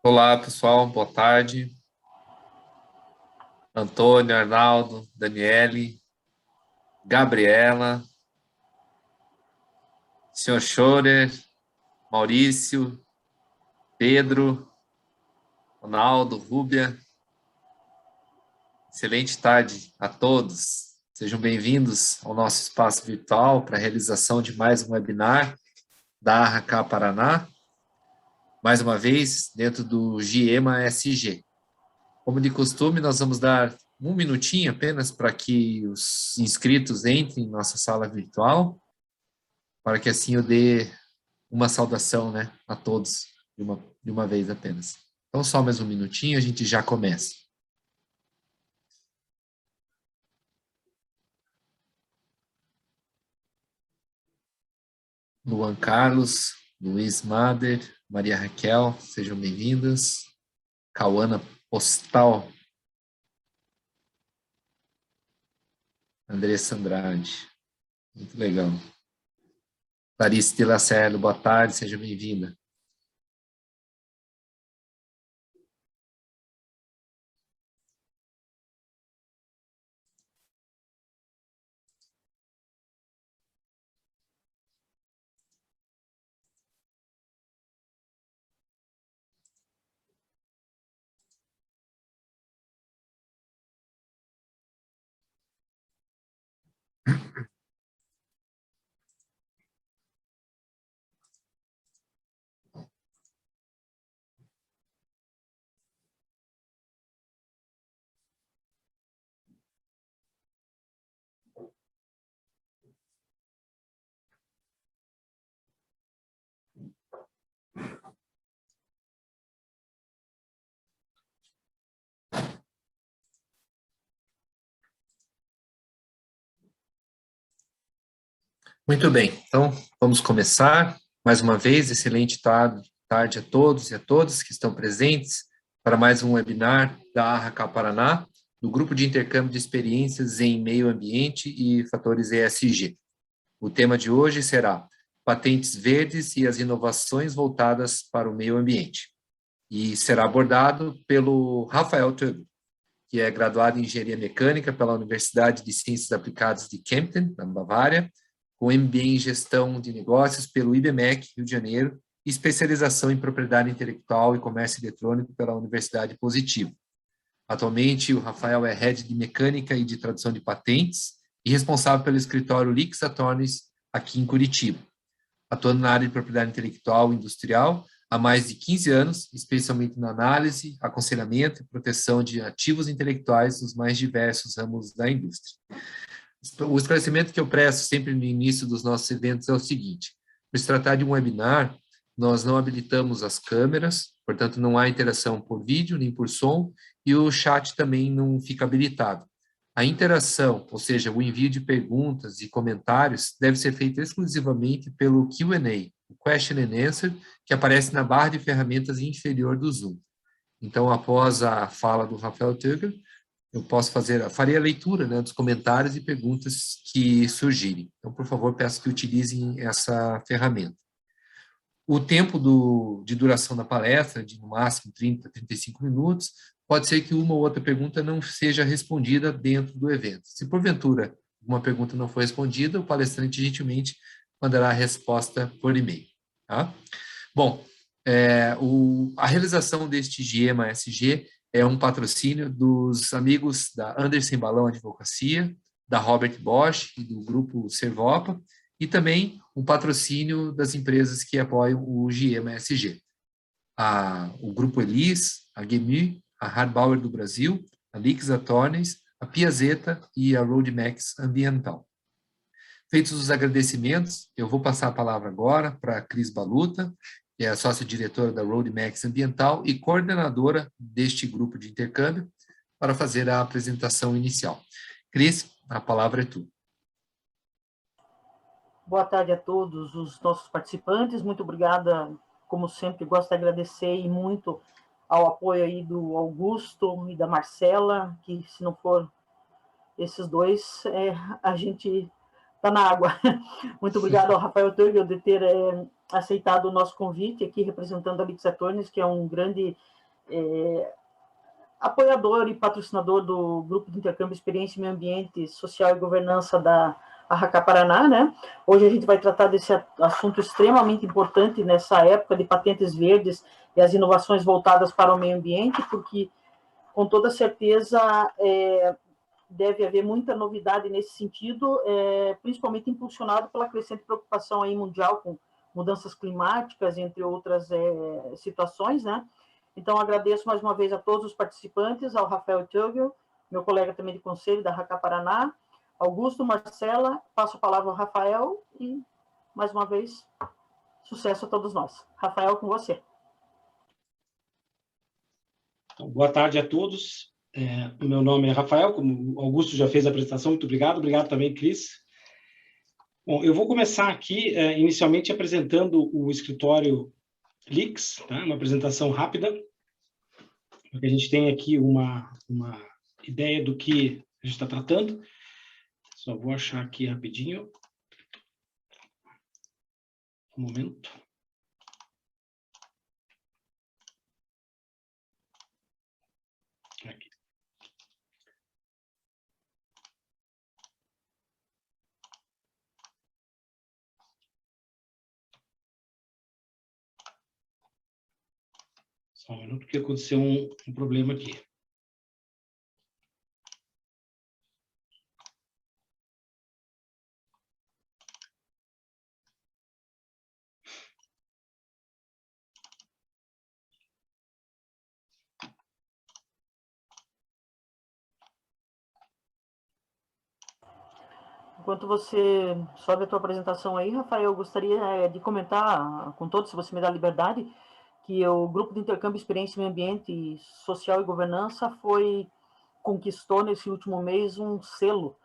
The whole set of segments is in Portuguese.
Olá, pessoal, boa tarde. Antônio, Arnaldo, Daniele, Gabriela, senhor Schorer, Maurício, Pedro, Ronaldo, Rúbia. Excelente tarde a todos. Sejam bem-vindos ao nosso espaço virtual para a realização de mais um webinar da ARRACA Paraná, mais uma vez dentro do GEMA SG. Como de costume, nós vamos dar um minutinho apenas para que os inscritos entrem em nossa sala virtual, para que assim eu dê uma saudação, né, a todos de uma vez apenas. Então, só mais um minutinho, a gente já começa. Luan Carlos, Luiz Mader, Maria Raquel, sejam bem-vindas. Cauana Postal, Andressa Andrade, muito legal. Clarice de Lacerda, boa tarde, seja bem-vinda. Muito bem, então vamos começar. Mais uma vez, excelente tarde a todos e a todas que estão presentes para mais um webinar da ARRACA Paraná, do Grupo de Intercâmbio de Experiências em Meio Ambiente e Fatores ESG. O tema de hoje será Patentes Verdes e as inovações voltadas para o meio ambiente. E será abordado pelo Rafael Tögel, que é graduado em Engenharia Mecânica pela Universidade de Ciências Aplicadas de Kempten, na Bavária, com MBA em Gestão de Negócios pelo IBMEC, Rio de Janeiro, e especialização em Propriedade Intelectual e Comércio Eletrônico pela Universidade Positivo. Atualmente, o Rafael é Head de Mecânica e de Tradução de Patentes e responsável pelo escritório Lix Attorneys aqui em Curitiba, atuando na área de Propriedade Intelectual e Industrial há mais de 15 anos, especialmente na análise, aconselhamento e proteção de ativos intelectuais nos mais diversos ramos da indústria. O esclarecimento que eu presto sempre no início dos nossos eventos é o seguinte: por se tratar de um webinar, nós não habilitamos as câmeras, portanto não há interação por vídeo nem por som, e o chat também não fica habilitado. A interação, ou seja, o envio de perguntas e comentários, deve ser feito exclusivamente pelo Q&A, o Question and Answer, que aparece na barra de ferramentas inferior do Zoom. Então, após a fala do Rafael Tögel, eu farei a leitura, né, dos comentários e perguntas que surgirem. Então, por favor, peço que utilizem essa ferramenta. O tempo de duração da palestra, de no máximo 30, 35 minutos, pode ser que uma ou outra pergunta não seja respondida dentro do evento. Se, porventura, uma pergunta não for respondida, o palestrante gentilmente mandará a resposta por e-mail. Tá? Bom, a realização deste GEMA SG é um patrocínio dos amigos da Anderson Balão Advocacia, da Robert Bosch e do Grupo Servopa, e também um patrocínio das empresas que apoiam o GEMA SG. O Grupo Elis, a GEMI, a Harbauer do Brasil, a Lix Attorneys, a Piazzetta e a Roadmax Ambiental. Feitos os agradecimentos, eu vou passar a palavra agora para a Cris Baluta, que é a sócia-diretora da Roadmax Ambiental e coordenadora deste grupo de intercâmbio, para fazer a apresentação inicial. Cris, a palavra é tua. Boa tarde a todos os nossos participantes. Muito obrigada, como sempre, gosto de agradecer e muito ao apoio aí do Augusto e da Marcela, que se não for esses dois, a gente está na água. Muito obrigado ao Rafael Tögel de ter aceitado o nosso convite aqui, representando a Lix Attorneys, que é um grande apoiador e patrocinador do Grupo de Intercâmbio Experiência, Meio Ambiente, Social e Governança da Arracá Paraná, né? Hoje a gente vai tratar desse assunto extremamente importante nessa época de patentes verdes e as inovações voltadas para o meio ambiente, porque, com toda certeza, deve haver muita novidade nesse sentido, principalmente impulsionado pela crescente preocupação aí mundial com mudanças climáticas, entre outras situações, né? Então, agradeço mais uma vez a todos os participantes, ao Rafael Tugel, meu colega também de conselho da Arracá Paraná, Augusto, Marcela, passo a palavra ao Rafael e, mais uma vez, sucesso a todos nós. Rafael, com você. Boa tarde a todos. Meu nome é Rafael, como o Augusto já fez a apresentação, muito obrigado. Obrigado também, Cris. Bom, eu vou começar aqui, inicialmente, apresentando o escritório LIX, tá? Uma apresentação rápida, para que a gente tenha aqui uma ideia do que a gente está tratando. Só vou achar aqui rapidinho. Um momento. Aqui. Só um minuto, porque aconteceu um problema aqui. Enquanto você sobe a tua apresentação aí, Rafael, eu gostaria de comentar com todos, se você me dá liberdade, que o Grupo de Intercâmbio Experiência Meio Ambiente, Social e Governança conquistou nesse último mês um selo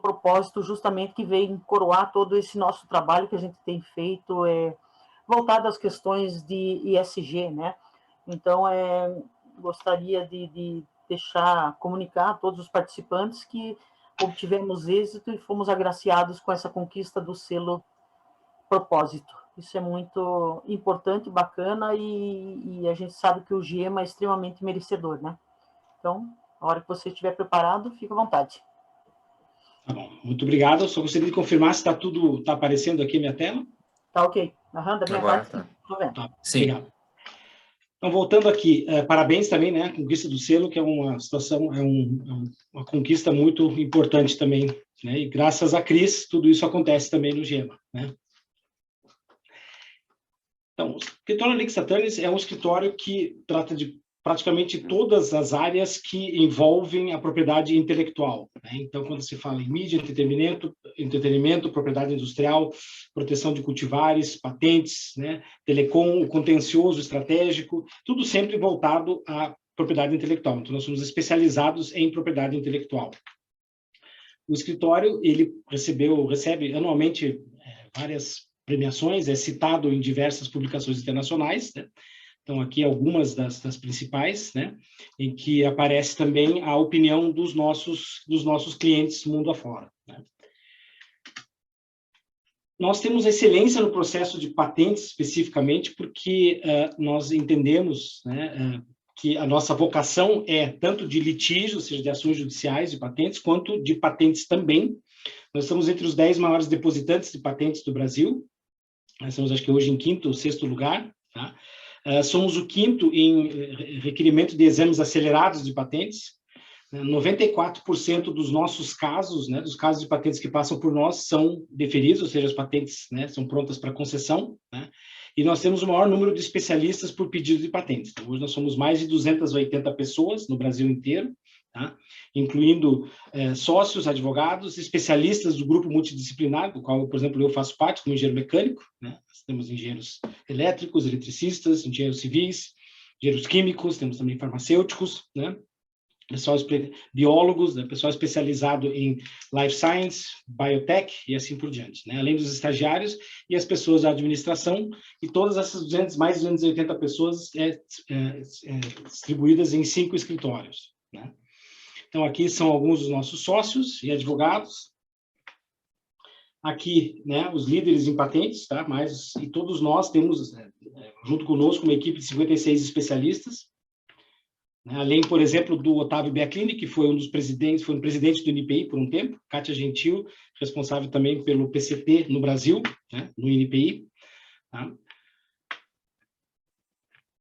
propósito, justamente que veio coroar todo esse nosso trabalho que a gente tem feito, voltado às questões de ESG, né? Então, gostaria de comunicar a todos os participantes que obtivemos êxito e fomos agraciados com essa conquista do selo propósito. Isso é muito importante, bacana, e a gente sabe que o GEMA é extremamente merecedor, né? Então, a hora que você estiver preparado, fica à vontade. Tá bom, muito obrigado. Eu só gostaria de confirmar se está aparecendo aqui a minha tela. Tá ok. Da minha Agora parte, tá. tô vendo. Tá, Sim. obrigado. Então, voltando aqui, parabéns também, né, a conquista do selo, que é uma situação, uma conquista muito importante também, né, e graças a Cris, tudo isso acontece também no GEMA, né. Então, o escritório Lix Satanis é um escritório que trata de praticamente todas as áreas que envolvem a propriedade intelectual, né? Então, quando se fala em mídia, entretenimento, propriedade industrial, proteção de cultivares, patentes, né? Telecom, contencioso estratégico, tudo sempre voltado à propriedade intelectual. Então, nós somos especializados em propriedade intelectual. O escritório, ele recebe anualmente várias premiações, é citado em diversas publicações internacionais, né? Então, aqui algumas das principais, né, em que aparece também a opinião dos nossos clientes mundo afora, né. Nós temos excelência no processo de patentes, especificamente, porque nós entendemos, né, que a nossa vocação é tanto de litígio, ou seja, de ações judiciais de patentes, quanto de patentes também. Nós estamos entre os 10 maiores depositantes de patentes do Brasil. Nós estamos, acho que hoje, em 5º ou 6º lugar, tá? Somos o 5º em requerimento de exames acelerados de patentes. 94% dos nossos casos, né, dos casos de patentes que passam por nós, são deferidos, ou seja, as patentes, né, são prontas para concessão, né? E nós temos o maior número de especialistas por pedido de patentes. Então, hoje nós somos mais de 280 pessoas no Brasil inteiro, tá? Incluindo sócios, advogados, especialistas do grupo multidisciplinar, do qual, por exemplo, eu faço parte como engenheiro mecânico, né? Nós temos engenheiros elétricos, eletricistas, engenheiros civis, engenheiros químicos, temos também farmacêuticos, né? Biólogos, né? Pessoal especializado em life science, biotech e assim por diante, né? Além dos estagiários e as pessoas da administração, e todas essas mais de 280 pessoas distribuídas em 5 escritórios, né? Então, aqui são alguns dos nossos sócios e advogados. aqui, né, os líderes em patentes, tá? E todos nós temos, junto conosco, uma equipe de 56 especialistas, né? Além, por exemplo, do Otávio Biaclini, que foi um presidente do INPI por um tempo, Kátia Gentil, responsável também pelo PCT no Brasil, né, no INPI, tá?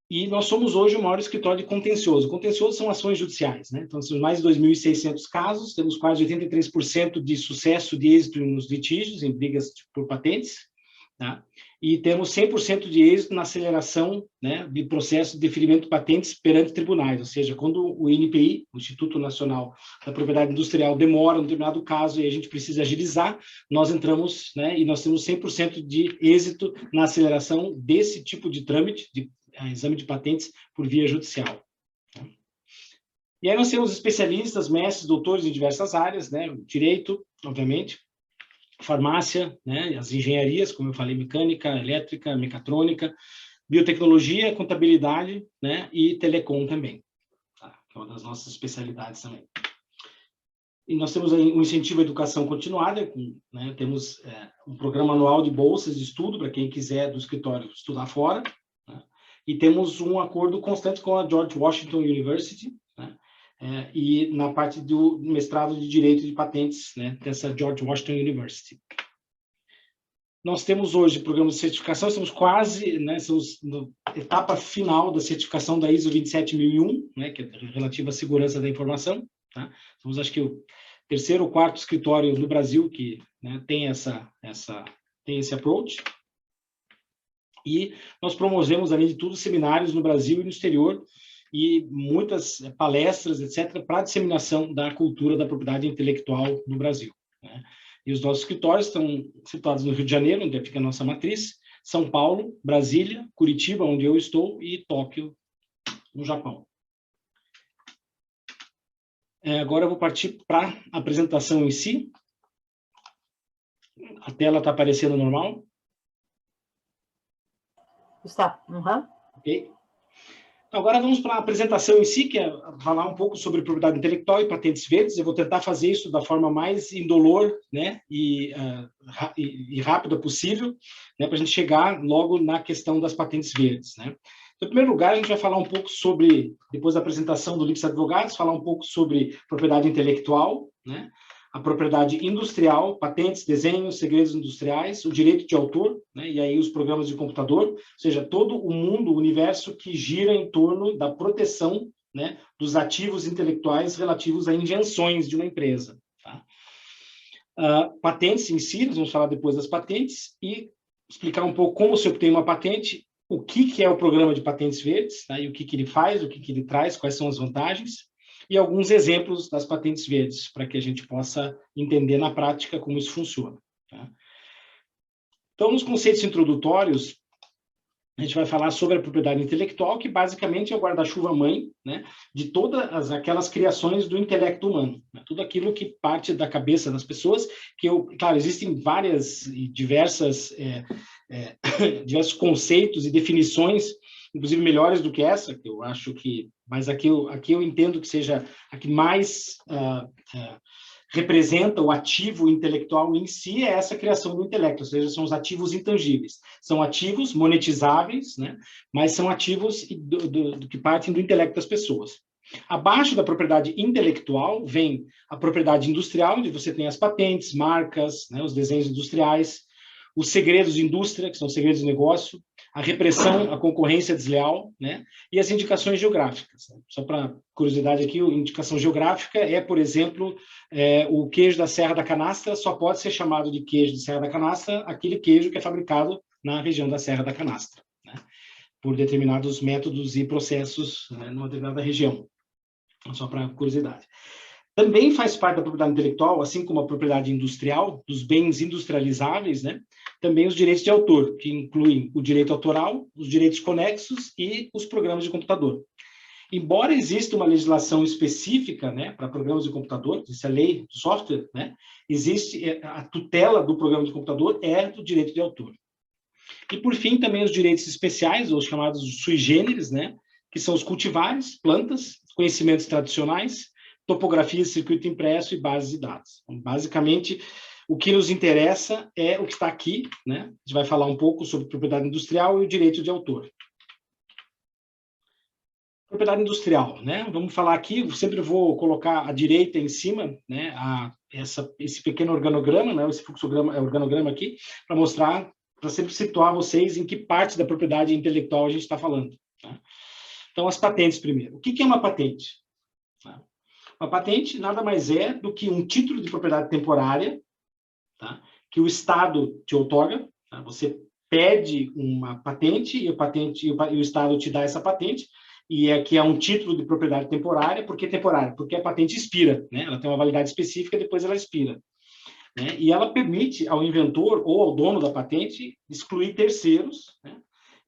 E nós somos hoje o maior escritório de contencioso. Contencioso são ações judiciais, né? Então, temos mais de 2.600 casos, temos quase 83% de sucesso, de êxito nos litígios, em brigas por patentes, tá? E temos 100% de êxito na aceleração, né, de processo de deferimento de patentes perante tribunais, ou seja, quando o INPI, o Instituto Nacional da Propriedade Industrial, demora um determinado caso e a gente precisa agilizar, nós entramos, né, e nós temos 100% de êxito na aceleração desse tipo de trâmite, de exame de patentes por via judicial. E aí nós temos especialistas, mestres, doutores em diversas áreas, né, direito, obviamente, farmácia, né, as engenharias, como eu falei, mecânica, elétrica, mecatrônica, biotecnologia, contabilidade, né, e telecom também, tá? Que é uma das nossas especialidades também. E nós temos aí um incentivo à educação continuada, né, temos um programa anual de bolsas de estudo para quem quiser do escritório estudar fora, né, e temos um acordo constante com a George Washington University, né, e na parte do mestrado de Direito de Patentes, né, dessa George Washington University. Nós temos hoje programas de certificação, estamos quase, né, estamos na etapa final da certificação da ISO 27001, né, que é relativa à segurança da informação, tá? Somos, acho que, o terceiro ou quarto escritório no Brasil que, né, tem esse approach. E nós promovemos, além de tudo, seminários no Brasil e no exterior, e muitas palestras, etc., para a disseminação da cultura da propriedade intelectual no Brasil, né? E os nossos escritórios estão situados no Rio de Janeiro, onde fica a nossa matriz, São Paulo, Brasília, Curitiba, onde eu estou, e Tóquio, no Japão. Agora eu vou partir para a apresentação em si. A tela está aparecendo normal? Está. Uhum. Ok. Agora vamos para a apresentação em si, que é falar um pouco sobre propriedade intelectual e patentes verdes. Eu vou tentar fazer isso da forma mais indolor, né, e rápida possível, né, para a gente chegar logo na questão das patentes verdes, né. Então, em primeiro lugar, a gente vai falar um pouco sobre, depois da apresentação do Lipes Advogados, falar um pouco sobre propriedade intelectual, né, a propriedade industrial, patentes, desenhos, segredos industriais, o direito de autor, né, e aí os programas de computador, ou seja, todo o mundo, o universo que gira em torno da proteção, né, dos ativos intelectuais relativos a invenções de uma empresa, tá? Patentes em si, nós vamos falar depois das patentes e explicar um pouco como se obtém uma patente, o que é o programa de patentes verdes, tá, e o que ele faz, o que ele traz, quais são as vantagens, e alguns exemplos das patentes verdes, para que a gente possa entender na prática como isso funciona, tá? Então, nos conceitos introdutórios, a gente vai falar sobre a propriedade intelectual, que basicamente é o guarda-chuva-mãe, né, de todas aquelas criações do intelecto humano, né, tudo aquilo que parte da cabeça das pessoas, claro, existem diversos conceitos e definições, inclusive melhores do que essa, que eu acho que, mas aqui eu entendo que seja a que mais representa o ativo intelectual em si, é essa criação do intelecto, ou seja, são os ativos intangíveis. São ativos monetizáveis, né, mas são ativos do que partem do intelecto das pessoas. Abaixo da propriedade intelectual vem a propriedade industrial, onde você tem as patentes, marcas, né, os desenhos industriais, os segredos de indústria, que são segredos de negócio, a repressão à concorrência desleal, né, e as indicações geográficas. Só para curiosidade aqui, a indicação geográfica é, por exemplo, o queijo da Serra da Canastra só pode ser chamado de queijo de Serra da Canastra aquele queijo que é fabricado na região da Serra da Canastra, né, por determinados métodos e processos, né, numa determinada região. Só para curiosidade. Também faz parte da propriedade intelectual, assim como a propriedade industrial, dos bens industrializáveis, né? Também os direitos de autor, que incluem o direito autoral, os direitos conexos e os programas de computador. Embora exista uma legislação específica, né, para programas de computador, isso é a lei do software, né, existe a tutela do programa de computador é do direito de autor. E, por fim, também os direitos especiais, ou chamados sui generis, né, que são os cultivares, plantas, conhecimentos tradicionais, topografia, circuito impresso e bases de dados. Então, basicamente, o que nos interessa é o que está aqui, né? A gente vai falar um pouco sobre propriedade industrial e o direito de autor. Propriedade industrial, né? Vamos falar aqui, eu sempre vou colocar à direita em cima, né, esse pequeno organograma, né, esse fluxograma, organograma aqui, para mostrar, para sempre situar vocês em que parte da propriedade intelectual a gente está falando. Tá? Então, as patentes primeiro. O que é uma patente? Tá? Uma patente nada mais é do que um título de propriedade temporária, tá, que o Estado te outorga. Tá? Você pede uma patente e o Estado te dá essa patente, e aqui é um título de propriedade temporária. Por que temporária? Porque a patente expira, né? Ela tem uma validade específica e depois ela expira. Né? E ela permite ao inventor ou ao dono da patente excluir terceiros, né?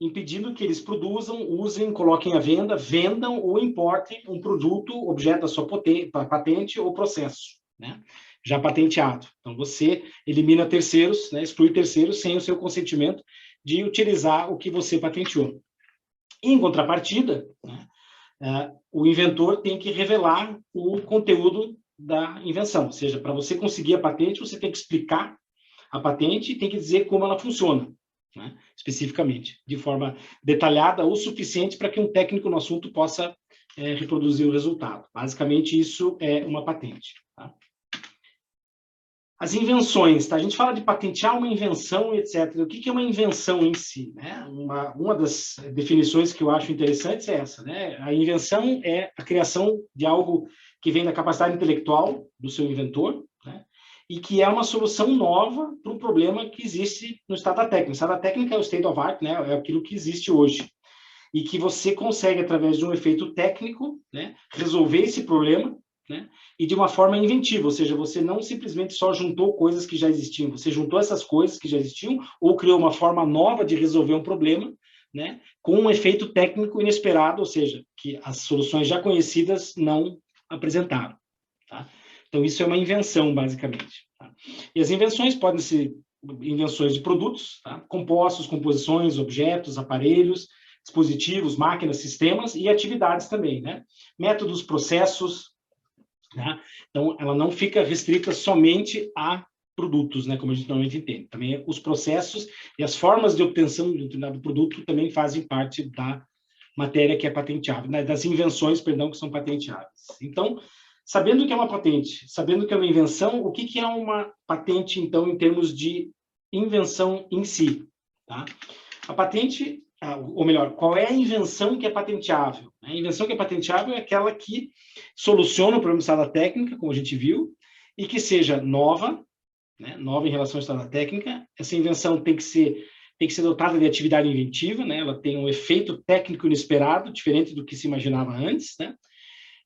Impedindo que eles produzam, usem, coloquem à venda, vendam ou importem um produto, objeto da sua patente ou processo, né? Já patenteado. Então, você elimina terceiros, né? Exclui terceiros sem o seu consentimento de utilizar o que você patenteou. Em contrapartida, né, o inventor tem que revelar o conteúdo da invenção. Ou seja, para você conseguir a patente, você tem que explicar a patente e tem que dizer como ela funciona, né, especificamente, de forma detalhada o suficiente para que um técnico no assunto possa reproduzir o resultado. Basicamente, isso é uma patente. Tá? As invenções, tá? A gente fala de patentear uma invenção, etc. O que é uma invenção em si? Né? Uma das definições que eu acho interessantes é essa, né? A invenção é a criação de algo que vem da capacidade intelectual do seu inventor, né? E que é uma solução nova para um problema que existe no estado da técnica. O estado da técnica é o state of art, né? É aquilo que existe hoje. E que você consegue, através de um efeito técnico, né, resolver esse problema, né, e de uma forma inventiva, ou seja, você não simplesmente só juntou coisas que já existiam, você juntou essas coisas que já existiam ou criou uma forma nova de resolver um problema, né, com um efeito técnico inesperado, ou seja, que as soluções já conhecidas não apresentaram. Tá? Então, isso é uma invenção, basicamente. Tá? E as invenções podem ser invenções de produtos, tá? Compostos, composições, objetos, aparelhos, dispositivos, máquinas, sistemas e atividades também, né? Métodos, processos, né? Então, ela não fica restrita somente a produtos, né? Como a gente normalmente entende. Também os processos e as formas de obtenção de um determinado produto também fazem parte da matéria que é patenteável, né? Das invenções, perdão, que são patenteáveis. Então, sabendo o que é uma patente, sabendo o que é uma invenção, o que é uma patente, então, em termos de invenção em si, tá? A patente, ou melhor, qual é a invenção que é patenteável? A invenção que é patenteável é aquela que soluciona o problema do estado da técnica, como a gente viu, e que seja nova, né? Nova em relação ao estado da técnica. Essa invenção tem que ser dotada de atividade inventiva, né? Ela tem um efeito técnico inesperado, diferente do que se imaginava antes, né?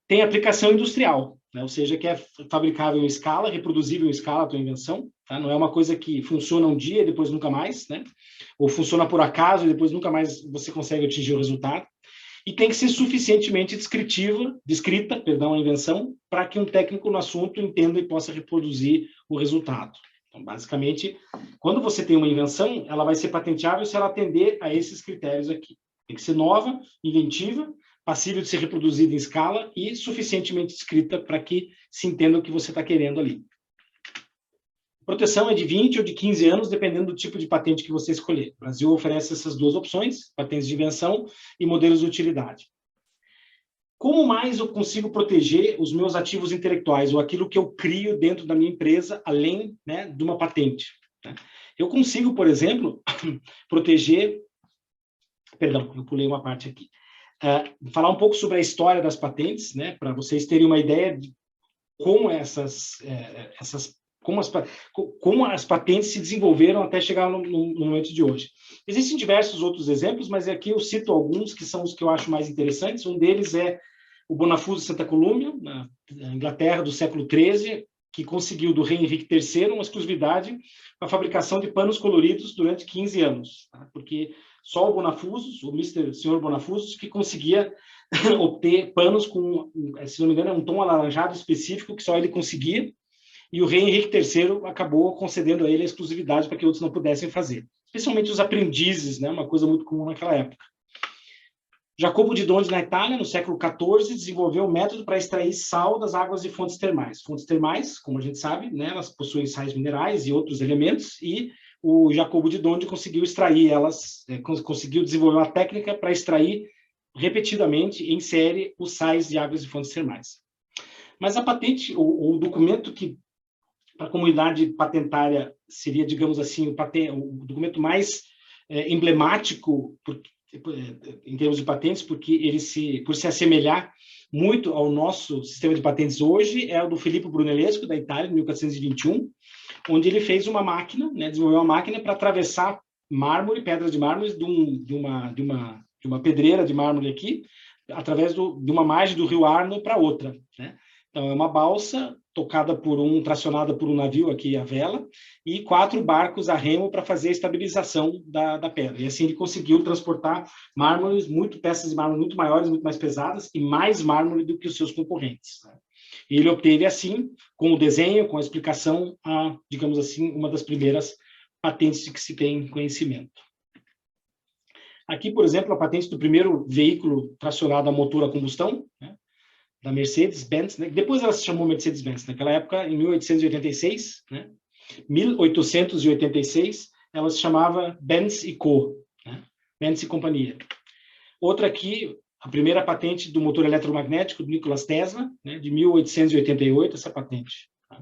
Tem aplicação industrial, né? Ou seja, que é fabricável em escala, reproduzível em escala a tua invenção, tá? Não é uma coisa que funciona um dia e depois nunca mais, né? Ou funciona por acaso e depois nunca mais você consegue atingir o resultado. E tem que ser suficientemente descrita, a invenção, para que um técnico no assunto entenda e possa reproduzir o resultado. Então, basicamente, quando você tem uma invenção, ela vai ser patenteável se ela atender a esses critérios aqui. Tem que ser nova, inventiva, passível de ser reproduzida em escala e suficientemente escrita para que se entenda o que você está querendo ali. Proteção é de 20 ou de 15 anos, dependendo do tipo de patente que você escolher. O Brasil oferece essas duas opções, patentes de invenção e modelos de utilidade. Como mais eu consigo proteger os meus ativos intelectuais ou aquilo que eu crio dentro da minha empresa, além, né, de uma patente? Né? Eu consigo, por exemplo, proteger... Perdão, eu pulei uma parte aqui. Falar um pouco sobre a história das patentes, né, para vocês terem uma ideia de como como as patentes se desenvolveram até chegar no momento de hoje. Existem diversos outros exemplos, mas aqui eu cito alguns que são os que eu acho mais interessantes. Um deles é o Bonafuso de Santa Colúmbia, na Inglaterra do século XIII, que conseguiu do rei Henrique III uma exclusividade para a fabricação de panos coloridos durante 15 anos, tá? Porque só o Bonafusos, o senhor Bonafusos, que conseguia obter panos com, se não me engano, um tom alaranjado específico que só ele conseguia, e o rei Henrique III acabou concedendo a ele a exclusividade para que outros não pudessem fazer. Especialmente os aprendizes, né? Uma coisa muito comum naquela época. Jacopo di Dondi, na Itália, no século XIV, desenvolveu um método para extrair sal das águas de fontes termais. Fontes termais, como a gente sabe, né, elas possuem sais minerais e outros elementos, e o Jacopo di Dondi conseguiu extrair elas, conseguiu desenvolver uma técnica para extrair repetidamente, em série, os sais de águas de fontes termais. Mas a patente, o documento que para a comunidade patentária seria, digamos assim, o documento mais emblemático em termos de patentes, porque por se assemelhar muito ao nosso sistema de patentes hoje, é o do Filippo Brunellesco, da Itália, em 1421, onde ele fez uma máquina, né, desenvolveu uma máquina para atravessar mármore, pedras de mármore, de uma pedreira de mármore aqui, através de uma margem do rio Arno para outra, né? Então, é uma balsa tracionada por um navio aqui à vela, e 4 barcos a remo para fazer a estabilização da pedra. E assim ele conseguiu transportar peças de mármore muito maiores, muito mais pesadas, e mais mármore do que os seus concorrentes, né? E ele obteve, assim, com o desenho, com a explicação, digamos assim, uma das primeiras patentes de que se tem conhecimento. Aqui, por exemplo, a patente do primeiro veículo tracionado a motor a combustão, né, da Mercedes-Benz, né? Depois ela se chamou Mercedes-Benz. Naquela época, em 1886, né? 1886, ela se chamava Benz & Co., né? Benz e Companhia. Outra aqui, a primeira patente do motor eletromagnético do Nikola Tesla, né? De 1888, essa patente. Tá?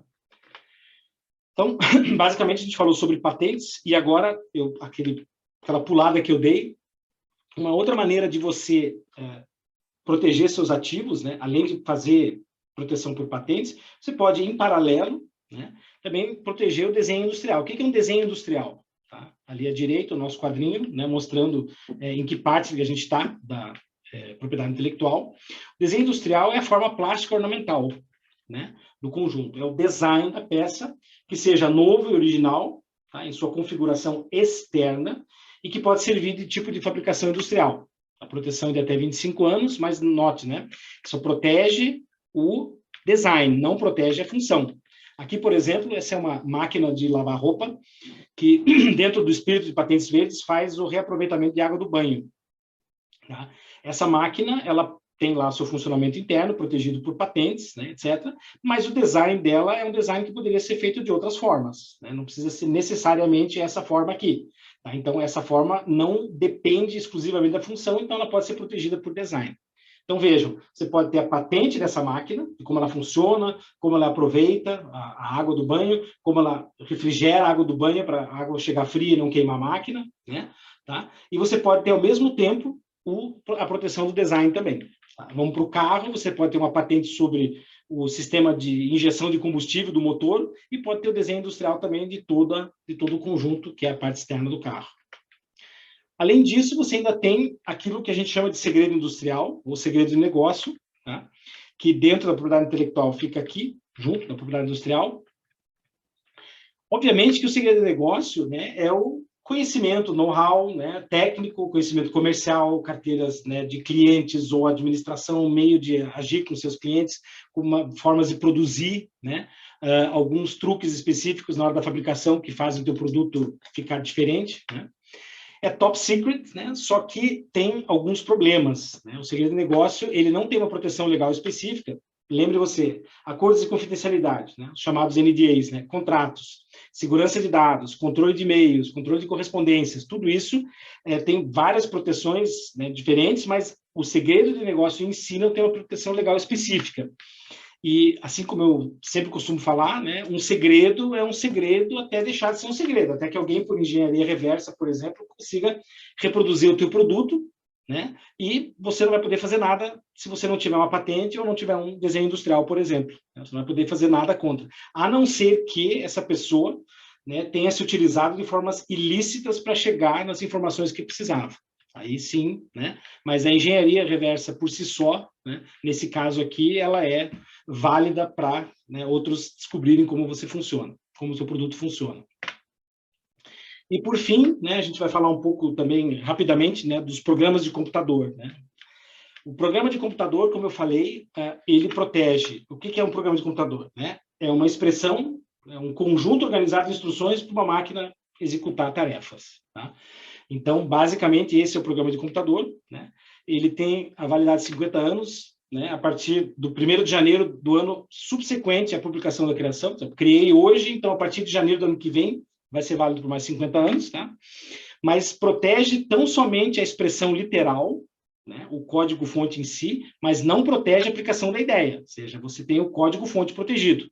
Então, basicamente, a gente falou sobre patentes, e agora, aquela pulada que eu dei, uma outra maneira de você proteger seus ativos, né, além de fazer proteção por patentes, você pode, em paralelo, né, também proteger o desenho industrial. O que é um desenho industrial? Tá? Ali à direita, o nosso quadrinho, né, mostrando em que parte a gente está da propriedade intelectual. O desenho industrial é a forma plástica ornamental, né, do conjunto. É o design da peça, que seja novo e original, tá, em sua configuração externa, e que pode servir de tipo de fabricação industrial. A proteção é de até 25 anos, mas note, né? Só protege o design, não protege a função. Aqui, por exemplo, essa é uma máquina de lavar roupa que, dentro do espírito de patentes verdes, faz o reaproveitamento de água do banho. Tá? Essa máquina, ela tem lá seu funcionamento interno, protegido por patentes, né, etc. Mas o design dela é um design que poderia ser feito de outras formas, né? Não precisa ser necessariamente essa forma aqui. Tá? Então, essa forma não depende exclusivamente da função, então ela pode ser protegida por design. Então, vejam, você pode ter a patente dessa máquina, de como ela funciona, como ela aproveita a água do banho, como ela refrigera a água do banho para a água chegar fria e não queimar a máquina, né? Tá? E você pode ter, ao mesmo tempo, a proteção do design também. Tá? Vamos para o carro, você pode ter uma patente sobre o sistema de injeção de combustível do motor e pode ter o desenho industrial também de todo o conjunto, que é a parte externa do carro. Além disso, você ainda tem aquilo que a gente chama de segredo industrial, ou segredo de negócio, tá? Que dentro da propriedade intelectual fica aqui, junto da propriedade industrial. Obviamente que o segredo de negócio, né, é o conhecimento, know-how, né, técnico, conhecimento comercial, carteiras, né, de clientes ou administração, meio de agir com seus clientes, formas de produzir, né, alguns truques específicos na hora da fabricação que fazem o teu produto ficar diferente, né? É top secret, né? Só que tem alguns problemas, né? O segredo de negócio, ele não tem uma proteção legal específica. Lembre você, acordos de confidencialidade, né? Os chamados NDAs, né? Contratos, segurança de dados, controle de e-mails, controle de correspondências, tudo isso tem várias proteções, né, diferentes, mas o segredo de negócio em si não tem uma proteção legal específica. E, assim como eu sempre costumo falar, né, um segredo é um segredo até deixar de ser um segredo, até que alguém, por engenharia reversa, por exemplo, consiga reproduzir o teu produto, né, e você não vai poder fazer nada se você não tiver uma patente ou não tiver um desenho industrial, por exemplo. Né, você não vai poder fazer nada contra, a não ser que essa pessoa, né, tenha se utilizado de formas ilícitas para chegar nas informações que precisava. Aí sim, né? Mas a engenharia reversa por si só, né, nesse caso aqui, ela é válida para, né, outros descobrirem como você funciona, como o seu produto funciona. E por fim, né, a gente vai falar um pouco também, rapidamente, né, dos programas de computador, né? O programa de computador, como eu falei, ele protege. O que é um programa de computador? Né? É uma expressão, é um conjunto organizado de instruções para uma máquina executar tarefas. Tá? Então, basicamente, esse é o programa de computador, né? ele tem a validade de 50 anos, né, a partir do 1º de janeiro do ano subsequente à publicação da criação. Então, criei hoje, então a partir de janeiro do ano que vem vai ser válido por mais 50 anos, tá? Mas protege tão somente a expressão literal, né, o código-fonte em si, mas não protege a aplicação da ideia, ou seja, você tem o código-fonte protegido.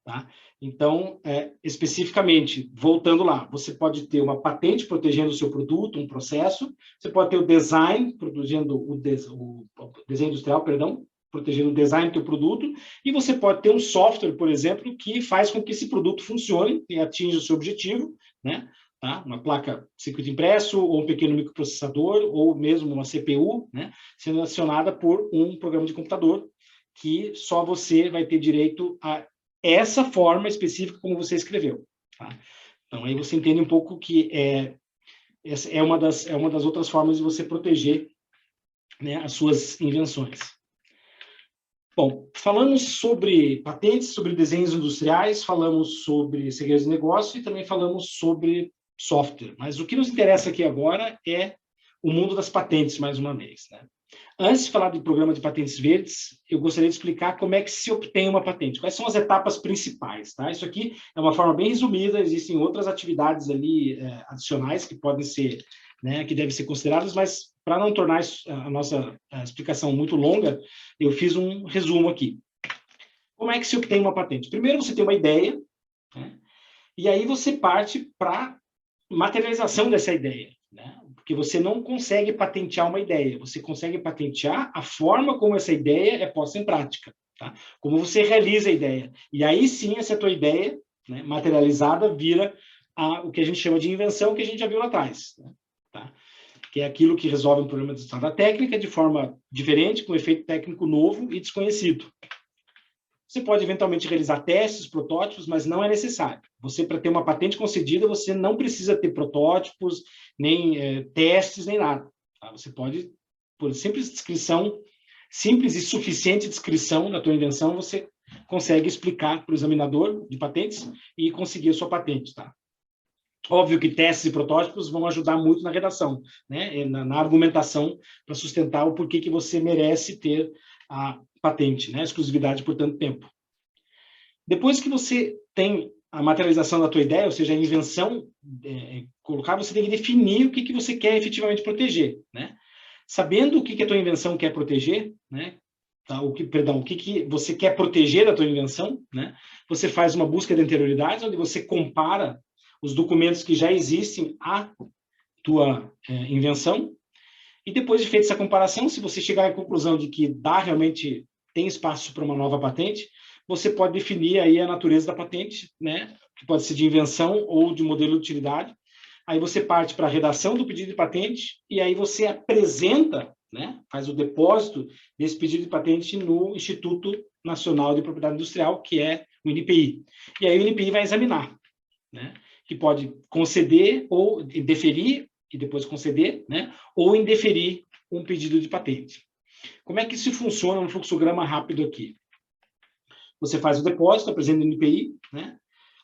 Tá? Então, especificamente, voltando lá, você pode ter uma patente protegendo o seu produto, um processo, você pode ter o design, protegendo o desenho industrial, perdão, protegendo o design do teu produto, e você pode ter um software, por exemplo, que faz com que esse produto funcione e atinja o seu objetivo, né? Tá? Uma placa circuito impresso, ou um pequeno microprocessador, ou mesmo uma CPU, né? Sendo acionada por um programa de computador, que só você vai ter direito a essa forma específica como você escreveu. Tá? Então, aí você entende um pouco que essa é uma das outras formas de você proteger, né, as suas invenções. Bom, falamos sobre patentes, sobre desenhos industriais, falamos sobre segredos de negócio e também falamos sobre software. Mas o que nos interessa aqui agora é o mundo das patentes, mais uma vez, né? Antes de falar do programa de patentes verdes, eu gostaria de explicar como é que se obtém uma patente. Quais são as etapas principais, tá? Isso aqui é uma forma bem resumida, existem outras atividades ali adicionais que podem ser, né, que devem ser consideradas, mas para não tornar a nossa explicação muito longa, eu fiz um resumo aqui. Como é que se obtém uma patente? Primeiro você tem uma ideia, né, e aí você parte para materialização dessa ideia, né? Porque você não consegue patentear uma ideia, você consegue patentear a forma como essa ideia é posta em prática, tá? Como você realiza a ideia. E aí sim, essa tua ideia, né, materializada vira o que a gente chama de invenção, que a gente já viu lá atrás, né? Tá? Que é aquilo que resolve um problema de estrada técnica de forma diferente, com efeito técnico novo e desconhecido. Você pode eventualmente realizar testes, protótipos, mas não é necessário. Você, para ter uma patente concedida, você não precisa ter protótipos, nem testes, nem nada. Tá? Você pode, por simples descrição, simples e suficiente descrição da tua invenção, você consegue explicar para o examinador de patentes e conseguir a sua patente. Tá? Óbvio que testes e protótipos vão ajudar muito na redação, né? na argumentação, para sustentar o porquê que você merece ter a patente, né? Exclusividade por tanto tempo. Depois que você tem a materialização da tua ideia, ou seja, a invenção colocar, você tem que definir o que você quer efetivamente proteger, né? Sabendo o que a tua invenção quer proteger, né? Tá, o que você quer proteger da tua invenção, né? Você faz uma busca de anterioridades, onde você compara os documentos que já existem à tua invenção, e depois de feita essa comparação, se você chegar à conclusão de que realmente tem espaço para uma nova patente, você pode definir aí a natureza da patente, né? Que pode ser de invenção ou de modelo de utilidade. Aí você parte para a redação do pedido de patente e aí você apresenta, né? Faz o depósito desse pedido de patente no Instituto Nacional de Propriedade Industrial, que é o INPI. E aí o INPI vai examinar, né? Que pode conceder ou deferir e depois conceder, né? Ou indeferir um pedido de patente. Como é que isso funciona no fluxograma rápido aqui? Você faz o depósito, apresenta no INPI, né?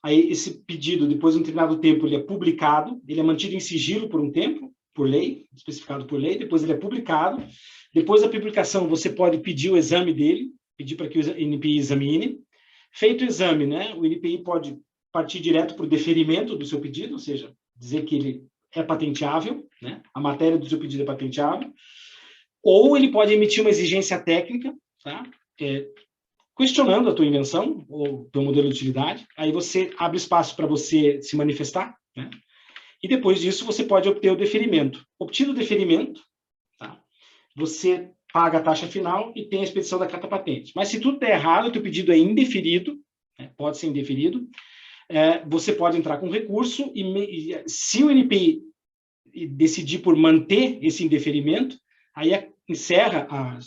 Aí esse pedido, depois de um determinado tempo, ele é publicado, ele é mantido em sigilo por um tempo, por lei, especificado por lei, depois ele é publicado. Depois da publicação, você pode pedir o exame dele, pedir para que o INPI examine. Feito o exame, né? O INPI pode partir direto para o deferimento do seu pedido, ou seja, dizer que ele é patenteável, né? A matéria do seu pedido é patenteável. Ou ele pode emitir uma exigência técnica, tá? Questionando a tua invenção ou teu modelo de utilidade. Aí você abre espaço para você se manifestar, né? E depois disso você pode obter o deferimento. Obtido o deferimento, tá? Você paga a taxa final e tem a expedição da carta patente. Mas se tudo der errado, o teu pedido é indeferido, né? Pode ser indeferido, você pode entrar com recurso e se o INPI decidir por manter esse indeferimento, aí encerra a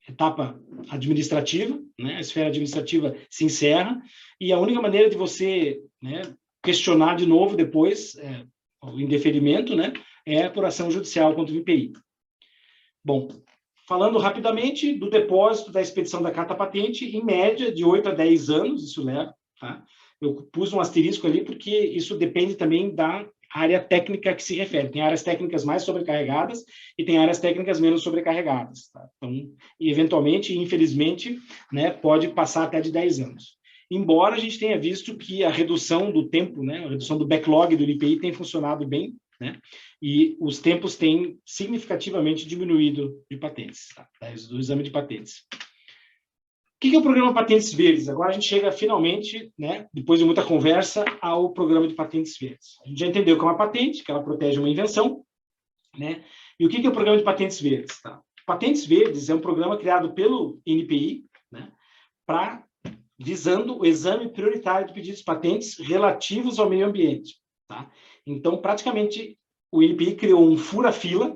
etapa administrativa, né? A esfera administrativa se encerra, e a única maneira de você, né, questionar de novo depois o indeferimento, né, é por ação judicial contra o INPI. Bom, falando rapidamente do depósito da expedição da carta patente, em média de 8 a 10 anos isso leva, tá? Eu pus um asterisco ali porque isso depende também da área técnica que se refere. Tem áreas técnicas mais sobrecarregadas e tem áreas técnicas menos sobrecarregadas. Tá? Então, eventualmente, infelizmente, né, pode passar até de 10 anos. Embora a gente tenha visto que a redução do tempo, né, a redução do backlog do INPI tem funcionado bem, né, e os tempos têm significativamente diminuído de patentes, tá, do exame de patentes. O que é o programa Patentes Verdes? Agora a gente chega finalmente, né, depois de muita conversa, ao programa de Patentes Verdes. A gente já entendeu que é uma patente, que ela protege uma invenção, né? E o que é o programa de Patentes Verdes? Tá? Patentes Verdes é um programa criado pelo INPI, né, visando o exame prioritário de pedidos de patentes relativos ao meio ambiente. Tá? Então, praticamente, o INPI criou um fura-fila,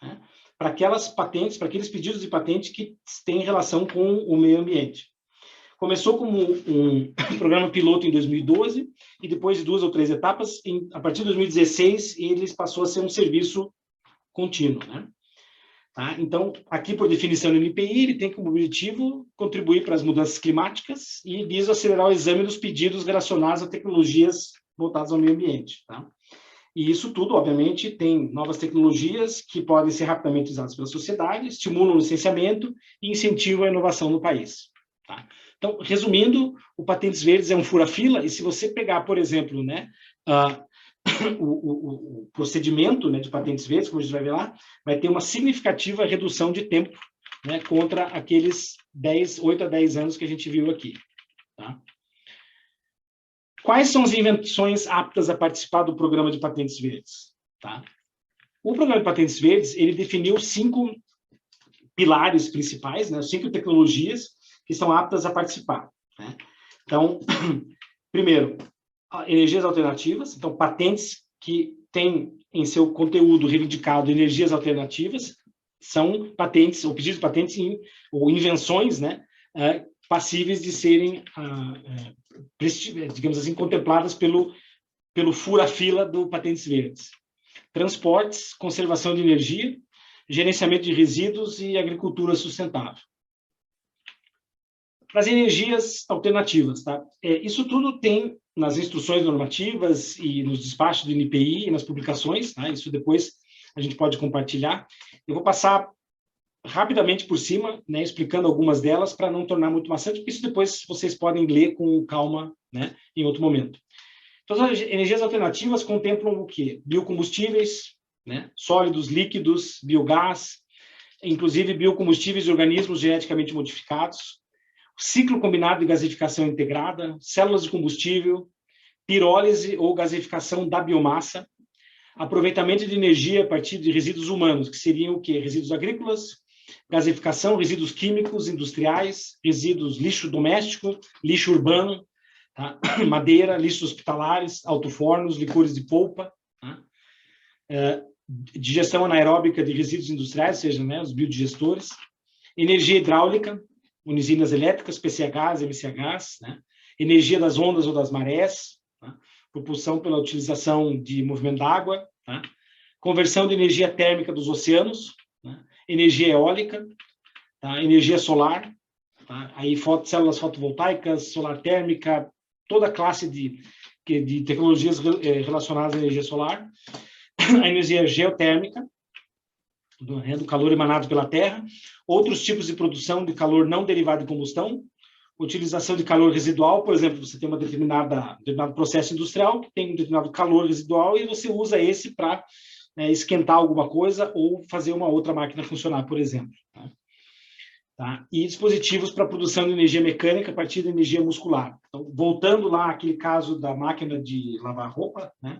né, para aquelas patentes, para aqueles pedidos de patente que têm relação com o meio ambiente. Começou como um programa piloto em 2012 e depois de 2 ou 3 etapas, a partir de 2016, ele passou a ser um serviço contínuo, né? Tá? Então, aqui, por definição do INPI, ele tem como objetivo contribuir para as mudanças climáticas e visa acelerar o exame dos pedidos relacionados a tecnologias voltadas ao meio ambiente. Tá? E isso tudo, obviamente, tem novas tecnologias que podem ser rapidamente usadas pela sociedade, estimulam o licenciamento e incentivam a inovação no país. Tá? Então, resumindo, o Patentes Verdes é um fura-fila, e se você pegar, por exemplo, né, o procedimento, né, de Patentes Verdes, como a gente vai ver lá, vai ter uma significativa redução de tempo, né, contra aqueles 8 a 10 anos que a gente viu aqui. Tá? Quais são as invenções aptas a participar do programa de Patentes Verdes? Tá? O programa de Patentes Verdes, ele definiu 5 pilares principais, né, 5 tecnologias que são aptas a participar. Né? Então, primeiro, energias alternativas, então patentes que têm em seu conteúdo reivindicado energias alternativas, são patentes, ou pedidos de patentes ou invenções, né, passíveis de serem, digamos assim, contempladas pelo fura-fila do Patentes Verdes. Transportes, conservação de energia, gerenciamento de resíduos e agricultura sustentável. Para as energias alternativas, tá? Isso tudo tem nas instruções normativas e nos despachos do INPI e nas publicações, tá? Isso depois a gente pode compartilhar. Eu vou passar rapidamente por cima, né, explicando algumas delas para não tornar muito maçante, porque isso depois vocês podem ler com calma, né, em outro momento. Então, as energias alternativas contemplam o quê? Biocombustíveis, né, sólidos, líquidos, biogás, inclusive biocombustíveis de organismos geneticamente modificados, ciclo combinado de gasificação integrada, células de combustível, pirólise ou gasificação da biomassa, aproveitamento de energia a partir de resíduos humanos, que seriam o quê? Resíduos agrícolas, gasificação, resíduos químicos, industriais, resíduos lixo doméstico, lixo urbano, tá? Madeira, lixos hospitalares, alto-fornos, licores de polpa, tá? Digestão anaeróbica de resíduos industriais, ou seja, né, os biodigestores, energia hidráulica, usinas elétricas, PCHs, MCHs, né? Energia das ondas ou das marés, tá? Propulsão pela utilização de movimento d'água, tá? Conversão de energia térmica dos oceanos, né? Energia eólica, tá? Energia solar, tá? Aí células fotovoltaicas, solar térmica, toda classe de tecnologias relacionadas à energia solar, a energia geotérmica, do calor emanado pela Terra, outros tipos de produção de calor não derivado de combustão, utilização de calor residual, por exemplo, você tem um determinado processo industrial que tem um determinado calor residual e você usa esse para esquentar alguma coisa ou fazer uma outra máquina funcionar, por exemplo. Tá? E dispositivos para produção de energia mecânica a partir da energia muscular. Então, voltando lá àquele caso da máquina de lavar roupa, né?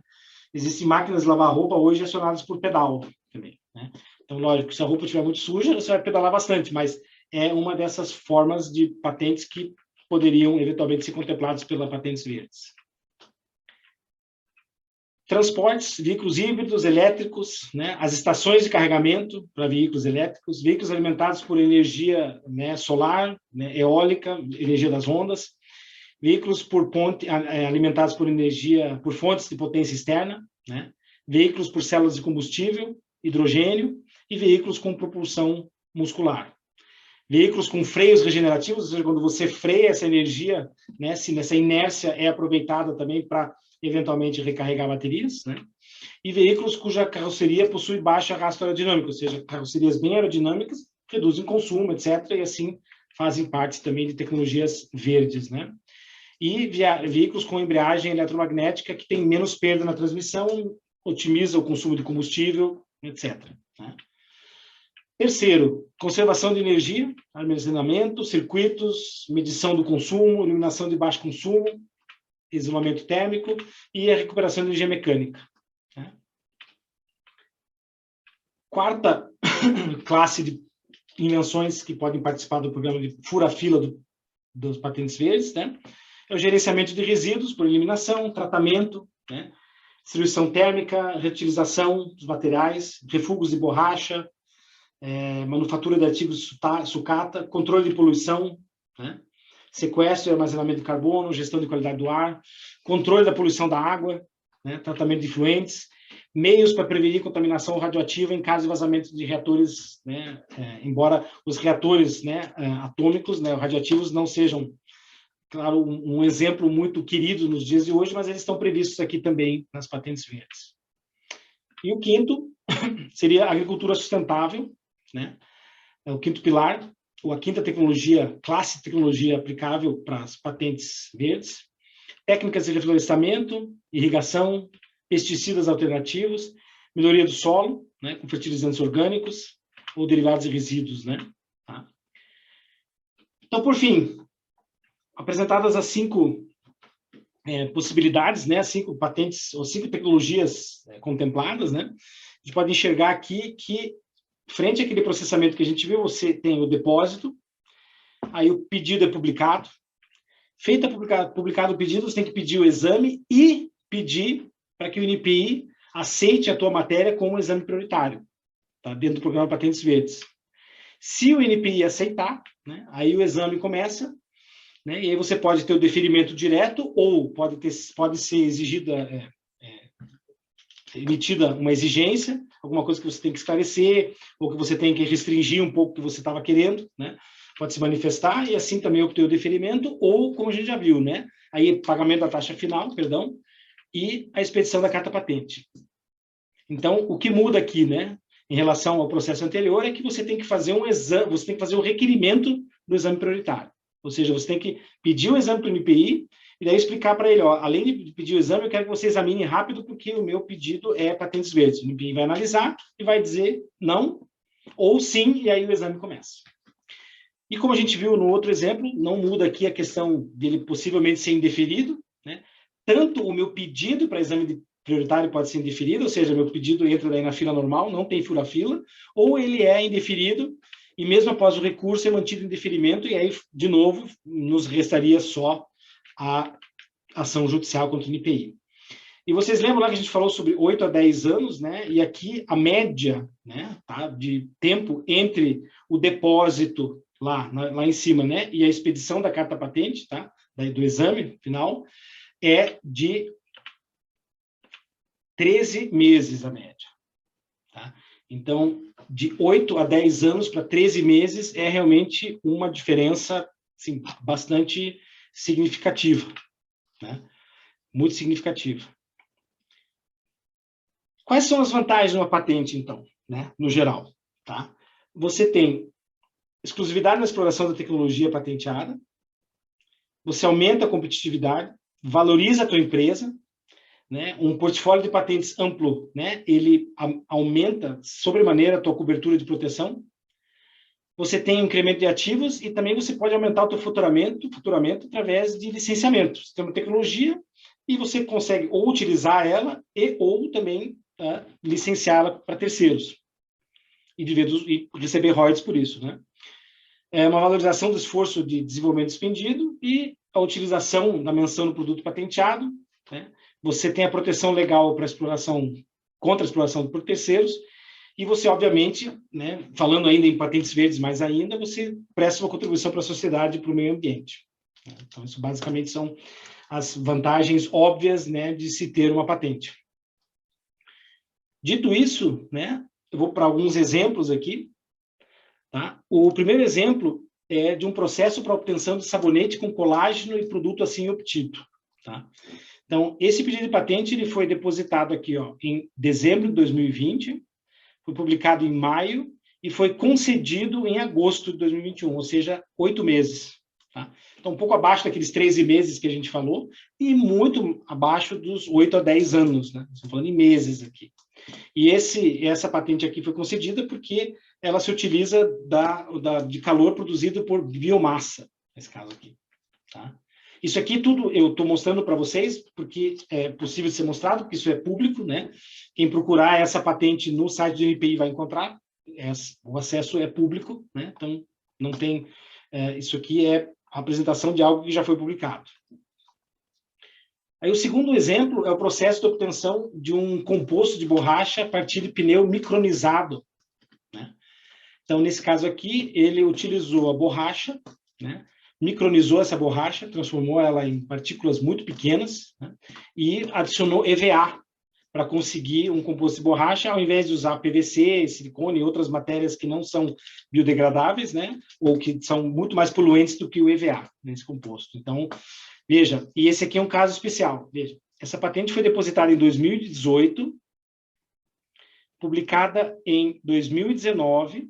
Existem máquinas de lavar roupa hoje acionadas por pedal também, né? Então, lógico, se a roupa estiver muito suja, você vai pedalar bastante, mas é uma dessas formas de patentes que poderiam, eventualmente, ser contempladas pela Patentes Verdes. Transportes, veículos híbridos, elétricos, né? As estações de carregamento para veículos elétricos, veículos alimentados por energia, né, solar, né, eólica, energia das ondas, veículos alimentados por fontes de potência externa, né? Veículos por células de combustível, hidrogênio, e veículos com propulsão muscular. Veículos com freios regenerativos, ou seja, quando você freia essa energia, né, se essa inércia é aproveitada também para, eventualmente, recarregar baterias, né? e veículos cuja carroceria possui baixo arrasto aerodinâmico, ou seja, carrocerias bem aerodinâmicas, reduzem consumo, etc., e assim fazem parte também de tecnologias verdes, né? E veículos com embreagem eletromagnética que tem menos perda na transmissão, otimiza o consumo de combustível, etc., né? Terceiro, conservação de energia, armazenamento, circuitos, medição do consumo, iluminação de baixo consumo, isolamento térmico e a recuperação de energia mecânica, né? Quarta classe de invenções que podem participar do programa de fura-fila dos patentes verdes, né? É o gerenciamento de resíduos por eliminação, tratamento, né? Distribuição térmica, reutilização dos materiais, refugos de borracha, manufatura de artigos sucata, controle de poluição, né? Sequestro e armazenamento de carbono, gestão de qualidade do ar, controle da poluição da água, né? Tratamento de efluentes, meios para prevenir contaminação radioativa em caso de vazamento de reatores, né? Embora os reatores, né, atômicos, né, radioativos não sejam, claro, um exemplo muito querido nos dias de hoje, mas eles estão previstos aqui também nas patentes verdes. E o quinto seria a agricultura sustentável, né? É o quinto pilar, ou a quinta tecnologia, classe de tecnologia aplicável para as patentes verdes. Técnicas de reflorestamento, irrigação, pesticidas alternativos, melhoria do solo, né, com fertilizantes orgânicos ou derivados de resíduos, né? Tá? Então, por fim, apresentadas as 5 possibilidades, né, as 5 patentes ou 5 tecnologias contempladas, né? A gente pode enxergar aqui que, frente àquele processamento que a gente viu, você tem o depósito, aí o pedido é publicado. Publicado o pedido, você tem que pedir o exame e pedir para que o INPI aceite a tua matéria como exame prioritário, tá? Dentro do programa Patentes Verdes. Se o INPI aceitar, né, aí o exame começa, né, e aí você pode ter o deferimento direto ou pode ser exigida, emitida uma exigência, alguma coisa que você tem que esclarecer, ou que você tem que restringir um pouco o que você estava querendo, né? Pode se manifestar e assim também obter o deferimento, ou, como a gente já viu, né? Aí, pagamento da taxa final, perdão, e a expedição da carta patente. Então, o que muda aqui, né, em relação ao processo anterior, é que você tem que fazer um exame, você tem que fazer o requerimento do exame prioritário. Ou seja, você tem que pedir o exame para o INPI, e daí explicar para ele, ó, além de pedir o exame, eu quero que você examine rápido, porque o meu pedido é patentes verdes. O INPI vai analisar e vai dizer não, ou sim, e aí o exame começa. E como a gente viu no outro exemplo, não muda aqui a questão dele possivelmente ser indeferido, né? Tanto o meu pedido para exame prioritário pode ser indeferido, ou seja, meu pedido entra daí na fila normal, não tem fura-fila, ou ele é indeferido, e mesmo após o recurso é mantido em deferimento, e aí, de novo, nos restaria só a ação judicial contra o INPI. E vocês lembram lá que a gente falou sobre 8 a 10 anos, né? E aqui a média, né, tá, de tempo entre o depósito lá em cima, né, e a expedição da carta patente, tá, do exame final, é de 13 meses a média. Tá? Então, de 8 a 10 anos para 13 meses é realmente uma diferença, assim, bastante significativa, né? Muito significativa. Quais são as vantagens de uma patente, então, né, no geral? Tá? Você tem exclusividade na exploração da tecnologia patenteada, você aumenta a competitividade, valoriza a tua empresa, né? Um portfólio de patentes amplo, né? Ele aumenta sobremaneira a tua cobertura de proteção, você tem um incremento de ativos e também você pode aumentar o teu faturamento através de licenciamento. Você tem uma tecnologia e você consegue ou utilizar ela ou também licenciá-la para terceiros e receber royalties por isso, né? É uma valorização do esforço de desenvolvimento expendido e a utilização da menção do produto patenteado, né? Você tem a proteção legal para exploração, contra a exploração por terceiros, e você, obviamente, né, falando ainda em patentes verdes mais ainda, você presta uma contribuição para a sociedade e para o meio ambiente. Então, isso basicamente são as vantagens óbvias, né, de se ter uma patente. Dito isso, né, eu vou para alguns exemplos aqui. Tá? O primeiro exemplo é de um processo para obtenção de sabonete com colágeno e produto assim obtido. Tá? Então, esse pedido de patente ele foi depositado aqui, ó, em dezembro de 2020, foi publicado em maio e foi concedido em agosto de 2021, ou seja, 8 meses. Tá? Então, um pouco abaixo daqueles 13 meses que a gente falou e muito abaixo dos 8 a 10 anos, né? Estamos falando em meses aqui. E essa patente aqui foi concedida porque ela se utiliza de calor produzido por biomassa, nesse caso aqui. Tá? Isso aqui tudo eu estou mostrando para vocês porque é possível ser mostrado, porque isso é público, né? Quem procurar essa patente no site do INPI vai encontrar, o acesso é público, né? Então, não tem... isso aqui é a apresentação de algo que já foi publicado. Aí o segundo exemplo é o processo de obtenção de um composto de borracha a partir de pneu micronizado, né? Então, nesse caso aqui, ele utilizou a borracha, né? Micronizou essa borracha, transformou ela em partículas muito pequenas, né? E adicionou EVA para conseguir um composto de borracha, ao invés de usar PVC, silicone e outras matérias que não são biodegradáveis, né? Ou que são muito mais poluentes do que o EVA nesse composto. Então, veja, e esse aqui é um caso especial. Veja, essa patente foi depositada em 2018, publicada em 2019,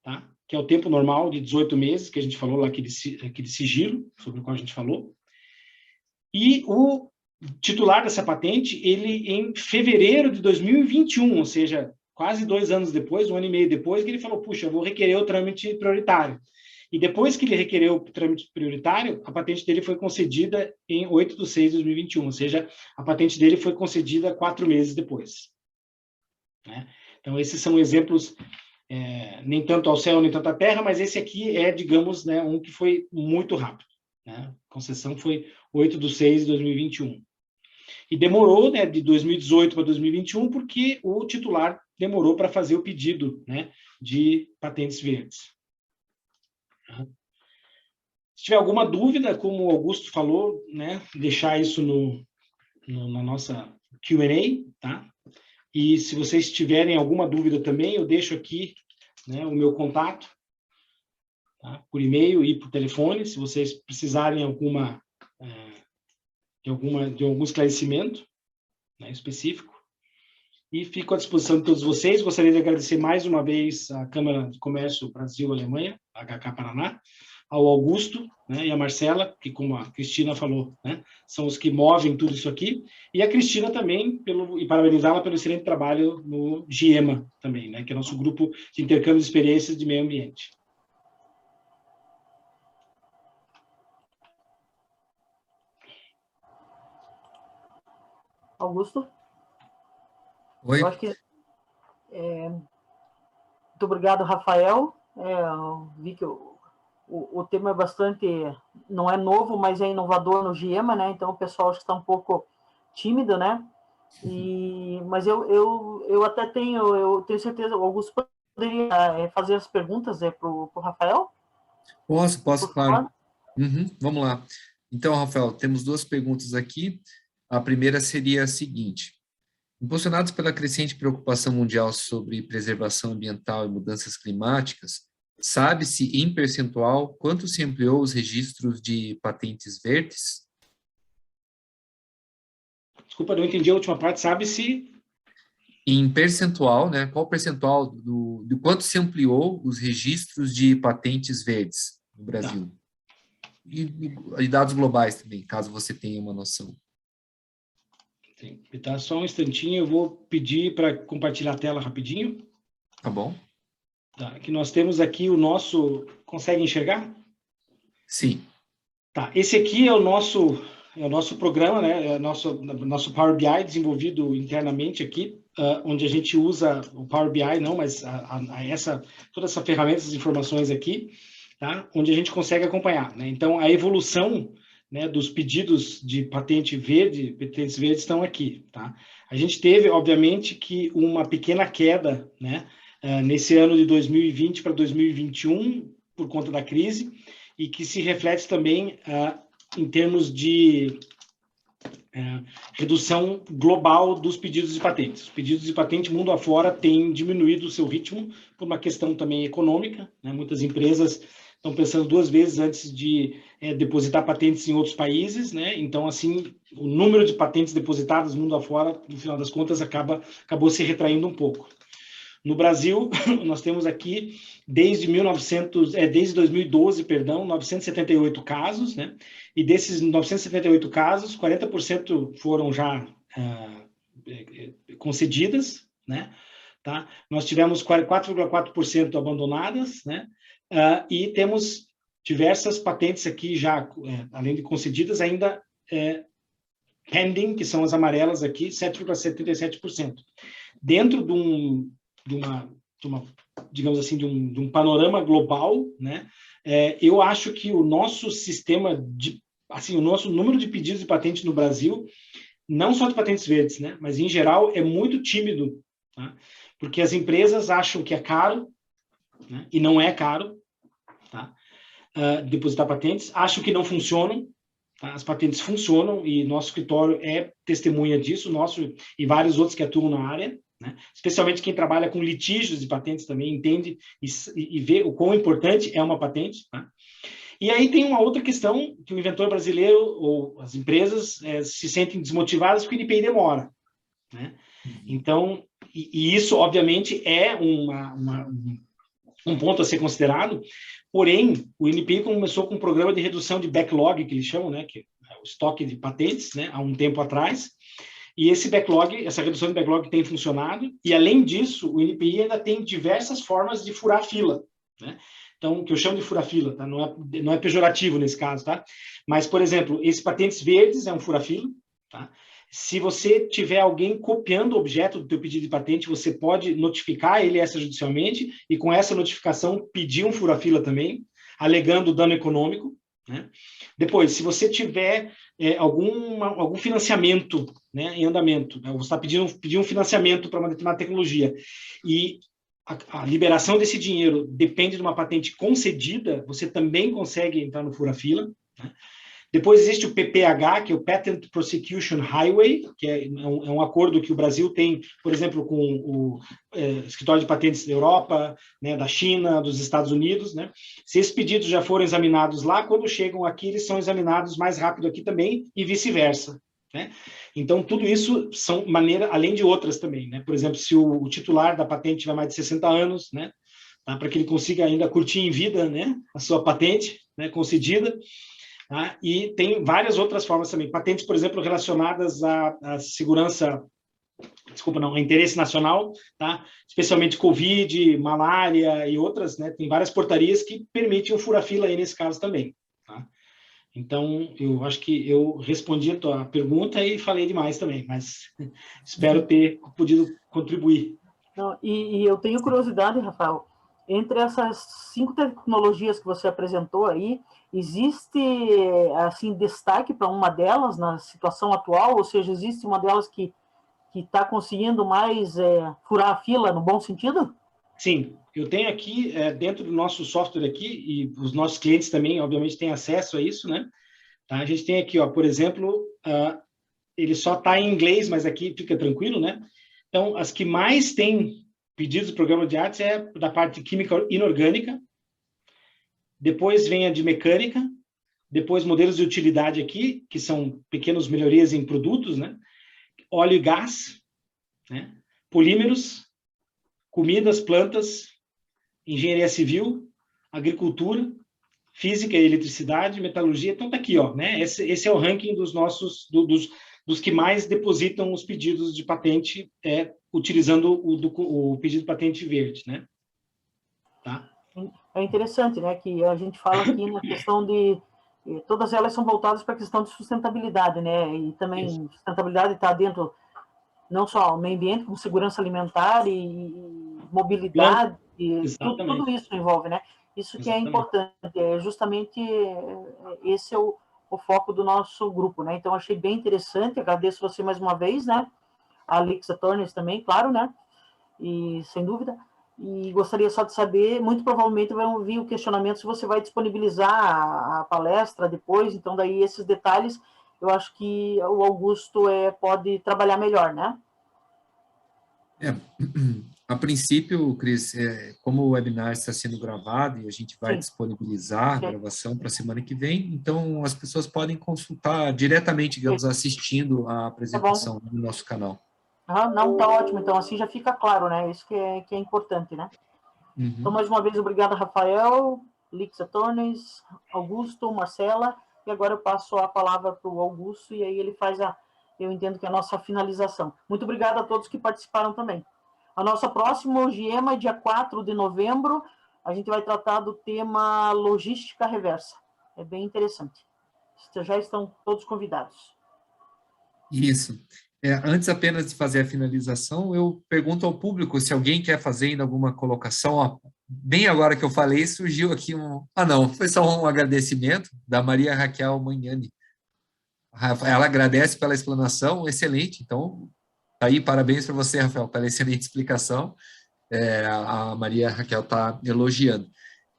tá? Que é o tempo normal de 18 meses, que a gente falou lá, aquele sigilo, sobre o qual a gente falou. E o titular dessa patente, ele em fevereiro de 2021, ou seja, quase 2 anos depois, 1 ano e meio depois, que ele falou, puxa, eu vou requerer o trâmite prioritário. E depois que ele requereu o trâmite prioritário, a patente dele foi concedida em 8 de 6 de 2021, ou seja, a patente dele foi concedida 4 meses depois. Né? Então, esses são exemplos, nem tanto ao céu, nem tanto à terra, mas esse aqui é, digamos, né, um que foi muito rápido. Né? A concessão foi 8 de 6 de 2021. E demorou, né, de 2018 para 2021, porque o titular demorou para fazer o pedido, né, de patentes verdes. Se tiver alguma dúvida, como o Augusto falou, né, deixar isso na nossa Q&A, tá? E se vocês tiverem alguma dúvida também, eu deixo aqui, né, o meu contato, tá? Por e-mail e por telefone, se vocês precisarem de algum esclarecimento, né, específico. E fico à disposição de todos vocês. Gostaria de agradecer mais uma vez à Câmara de Comércio Brasil-Alemanha, HK Paraná, ao Augusto, né, e a Marcela, que, como a Cristina falou, né, são os que movem tudo isso aqui, e a Cristina também, e parabenizá-la pelo excelente trabalho no GIEMA também, né, que é nosso grupo de intercâmbio de experiências de meio ambiente. Augusto? Oi. Eu acho que... muito obrigado, Rafael. Eu vi que o tema é bastante... não é novo, mas é inovador no GIEMA, né? Então, o pessoal acho que está um pouco tímido, né? Mas eu até tenho... eu tenho certeza... O Augusto poderia fazer as perguntas para o Rafael? Posso, claro. Vamos lá. Então, Rafael, temos 2 perguntas aqui. A primeira seria a seguinte: impulsionados pela crescente preocupação mundial sobre preservação ambiental e mudanças climáticas, sabe-se em percentual quanto se ampliou os registros de patentes verdes? Desculpa, não entendi a última parte. Sabe-se... Em percentual, né? Qual o percentual do quanto se ampliou os registros de patentes verdes no Brasil? Tá. E dados globais também, caso você tenha uma noção. Tá, só um instantinho, eu vou pedir para compartilhar a tela rapidinho. Tá bom. Tá, que nós temos aqui o nosso... Consegue enxergar? Sim. Tá, esse aqui é o nosso programa, né? É o nosso Power BI desenvolvido internamente aqui, onde a gente usa o Power BI, não, mas toda essa ferramenta, essas informações aqui, tá? Onde a gente consegue acompanhar, né? Então, a evolução, né, dos pedidos de patentes verdes estão aqui, tá? A gente teve, obviamente, que uma pequena queda, né, nesse ano de 2020 para 2021, por conta da crise, e que se reflete também em termos de redução global dos pedidos de patentes. Os pedidos de patente mundo afora têm diminuído o seu ritmo por uma questão também econômica, né? Muitas empresas estão pensando duas vezes antes de depositar patentes em outros países, né? Então, assim, o número de patentes depositadas mundo afora, no final das contas, acabou se retraindo um pouco. No Brasil, nós temos aqui, desde 2012, 978 casos, né? E desses 978 casos, 40% foram já concedidas, né? Tá? Nós tivemos 4,4% abandonadas, né? E temos diversas patentes aqui já, além de concedidas, ainda pending, que são as amarelas aqui, 7,77%. Dentro digamos assim, de um panorama global, né? Eu acho que o nosso sistema o nosso número de pedidos de patente no Brasil, não só de patentes verdes, né? Mas em geral é muito tímido, tá? Porque as empresas acham que é caro, né? E não é caro, tá? Depositar patentes, acham que não funcionam, tá? As patentes funcionam e nosso escritório é testemunha disso, nosso e vários outros que atuam na área, né? Especialmente quem trabalha com litígios de patentes também entende e vê o quão importante é uma patente, tá? E aí tem uma outra questão que o inventor brasileiro ou as empresas se sentem desmotivadas porque o INPI demora, né? Então, e isso obviamente é um ponto a ser considerado, porém, o INPI começou com um programa de redução de backlog, que eles chamam, né, que é o estoque de patentes, né, há um tempo atrás, e esse backlog, essa redução de backlog tem funcionado, e além disso, o INPI ainda tem diversas formas de furar a fila, né? Então, que eu chamo de fura-fila, tá? Não é pejorativo nesse caso, tá? Mas, por exemplo, esse patentes verdes é um fura-fila, tá? Se você tiver alguém copiando o objeto do teu pedido de patente, você pode notificar ele extrajudicialmente e com essa notificação pedir um fura-fila também, alegando dano econômico, né? Depois, se você tiver algum financiamento, né, em andamento, né? Você está pedindo um financiamento para uma determinada tecnologia e a liberação desse dinheiro depende de uma patente concedida, você também consegue entrar no fura-fila, né? Depois existe o PPH, que é o Patent Prosecution Highway, que é um acordo que o Brasil tem, por exemplo, com o escritório de patentes da Europa, né, da China, dos Estados Unidos, né? Se esses pedidos já foram examinados lá, quando chegam aqui, eles são examinados mais rápido aqui também e vice-versa, né? Então, tudo isso são maneiras, além de outras também, né? Por exemplo, se o titular da patente tiver mais de 60 anos, né, tá? Para que ele consiga ainda curtir em vida, né, a sua patente, né, concedida. Tá? E tem várias outras formas também. Patentes, por exemplo, relacionadas à segurança, a interesse nacional, tá? Especialmente Covid, malária e outras, né? Tem várias portarias que permitem o fura-fila aí nesse caso também, tá? Então, eu acho que eu respondi a tua pergunta e falei demais também, mas espero ter podido contribuir. Não, e eu tenho curiosidade, Rafael, entre essas 5 tecnologias que você apresentou aí, existe, assim, destaque para uma delas na situação atual? Ou seja, existe uma delas que está conseguindo mais furar a fila, no bom sentido? Sim, eu tenho aqui, dentro do nosso software aqui, e os nossos clientes também, obviamente, têm acesso a isso, né? Tá? A gente tem aqui, ó, por exemplo, ele só está em inglês, mas aqui fica tranquilo, né? Então, as que mais têm pedidos de programa de artes é da parte de química inorgânica, depois vem a de mecânica, depois modelos de utilidade aqui, que são pequenas melhorias em produtos, né? Óleo e gás, né? Polímeros, comidas, plantas, engenharia civil, agricultura, física e eletricidade, metalurgia. Então, tá aqui, ó, né? Esse é o ranking dos nossos, dos que mais depositam os pedidos de patente utilizando o pedido de patente verde, né? Tá? É interessante, né, que a gente fala aqui na questão de todas elas são voltadas para a questão de sustentabilidade, né? E também Isso. sustentabilidade está dentro não só o meio ambiente, como segurança alimentar e mobilidade, e tudo isso envolve, né? Isso que é importante, justamente esse é o foco do nosso grupo, né? Então, achei bem interessante, agradeço você mais uma vez, né? A Alix Attorneys também, claro, né? E, sem dúvida. E gostaria só de saber, muito provavelmente vai vir o questionamento se você vai disponibilizar a palestra depois, então daí esses detalhes eu acho que o Augusto pode trabalhar melhor, né? A princípio, Cris, como o webinar está sendo gravado e a gente vai Sim. disponibilizar a gravação para a semana que vem, então as pessoas podem consultar diretamente, digamos, assistindo a apresentação no nosso canal. Não, tá ótimo. Então, assim já fica claro, né? Isso que é importante, né? Então, mais uma vez, obrigado, Rafael, Lix Attorneys, Augusto, Marcela, e agora eu passo a palavra para o Augusto, e aí ele faz eu entendo que é a nossa finalização. Muito obrigado a todos que participaram também. A nossa próxima GEMA, dia 4 de novembro, a gente vai tratar do tema logística reversa. É bem interessante. Já estão todos convidados. Isso. Antes apenas de fazer a finalização, eu pergunto ao público se alguém quer fazer ainda alguma colocação. Ó, bem agora que eu falei, surgiu aqui um... Ah, não, foi só um agradecimento da Maria Raquel Magnani. Ela agradece pela explanação, excelente. Então, tá aí, parabéns para você, Rafael, pela excelente explicação. A Maria Raquel está elogiando.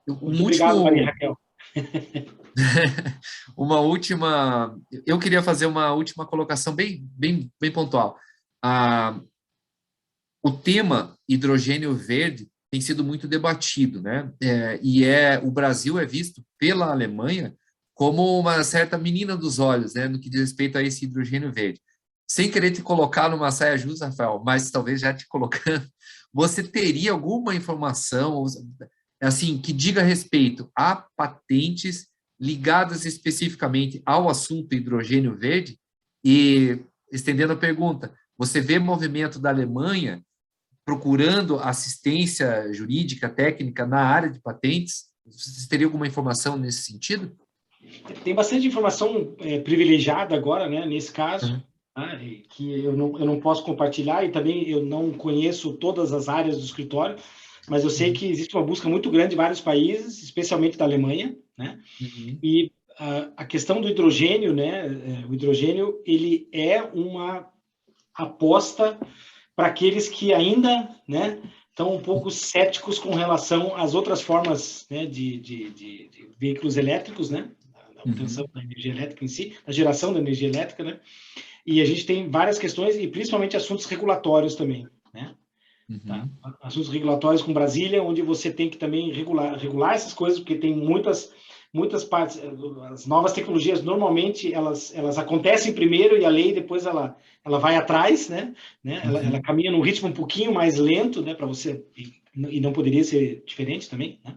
Muito obrigado, Maria Raquel. Eu queria fazer uma última colocação bem pontual. O tema hidrogênio verde tem sido muito debatido, né? O Brasil é visto pela Alemanha como uma certa menina dos olhos, né, no que diz respeito a esse hidrogênio verde. Sem querer te colocar numa saia justa, Rafael, mas talvez já te colocando, você teria alguma informação, assim, que diga respeito a patentes ligadas especificamente ao assunto hidrogênio verde? E, estendendo a pergunta, você vê movimento da Alemanha procurando assistência jurídica, técnica na área de patentes? Você teria alguma informação nesse sentido? Tem bastante informação privilegiada agora, né, nesse caso, que eu não posso compartilhar, e também eu não conheço todas as áreas do escritório, mas eu sei que existe uma busca muito grande em vários países, especialmente da Alemanha, né? E a questão do hidrogênio, né? O hidrogênio, ele é uma aposta para aqueles que ainda, né, estão um pouco céticos com relação às outras formas, né, de veículos elétricos, né? Da obtenção da energia elétrica em si, da geração da energia elétrica, né? E a gente tem várias questões, e principalmente assuntos regulatórios também, né? Tá? Assuntos regulatórios com Brasília, onde você tem que também regular essas coisas, porque tem muitas partes. As novas tecnologias, normalmente, elas acontecem primeiro e a lei depois ela vai atrás, né? Ela caminha num ritmo um pouquinho mais lento, né? Para você, e não poderia ser diferente também, né?